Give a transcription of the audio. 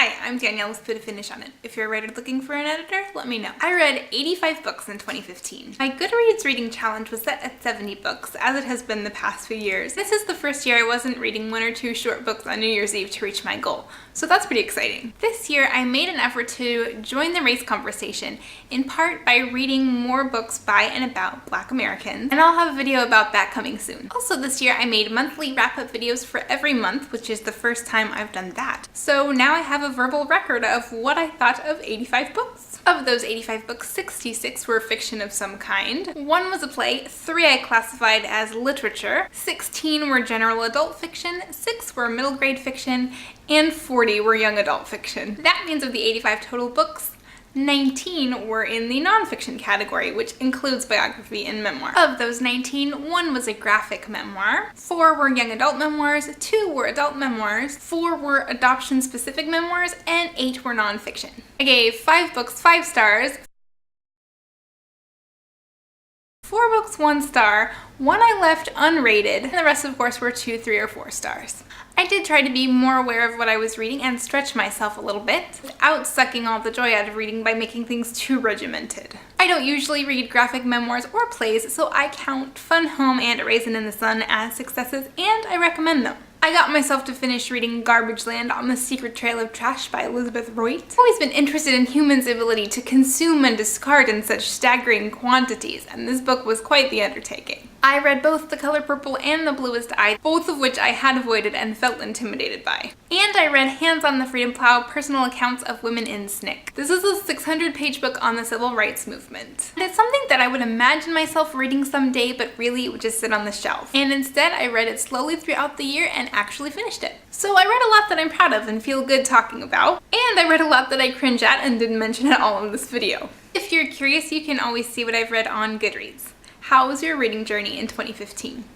Hi, I'm Danielle with Put a Finish on It. If you're a writer looking for an editor, let me know. I read 85 books in 2015. My Goodreads reading challenge was set at 70 books, as it has been the past few years. This is the first year I wasn't reading 1 or 2 short books on New Year's Eve to reach my goal, so that's pretty exciting. This year I made an effort to join the race conversation, in part by reading more books by and about Black Americans, and I'll have a video about that coming soon. Also this year I made monthly wrap-up videos for every month, which is the first time I've done that. So now I have a verbal record of what I thought of 85 books. Of those 85 books, 66 were fiction of some kind. 1 was a play, 3 I classified as literature, 16 were general adult fiction, 6 were middle grade fiction, and 40 were young adult fiction. That means of the 85 total books, 19 were in the nonfiction category, which includes biography and memoir. Of those 19, 1 was a graphic memoir, 4 were young adult memoirs, 2 were adult memoirs, 4 were adoption-specific memoirs, and 8 were nonfiction. I gave 5 books 5 stars, 4 books 1 star, 1 I left unrated, and the rest of course were 2, 3, or 4 stars. I did try to be more aware of what I was reading and stretch myself a little bit, without sucking all the joy out of reading by making things too regimented. I don't usually read graphic memoirs or plays, so I count Fun Home and A Raisin in the Sun as successes, and I recommend them. I got myself to finish reading Garbage Land on the Secret Trail of Trash by Elizabeth Roit. I've always been interested in humans' ability to consume and discard in such staggering quantities, and this book was quite the undertaking. I read both The Color Purple and The Bluest Eye, both of which I had avoided and felt intimidated by. And I read Hands on the Freedom Plow, Personal Accounts of Women in SNCC. This is a 600-page book on the civil rights movement. And it's something that I would imagine myself reading someday, but really it would just sit on the shelf. And instead I read it slowly throughout the year and actually finished it. So I read a lot that I'm proud of and feel good talking about. And I read a lot that I cringe at and didn't mention at all in this video. If you're curious, you can always see what I've read on Goodreads. How was your reading journey in 2015?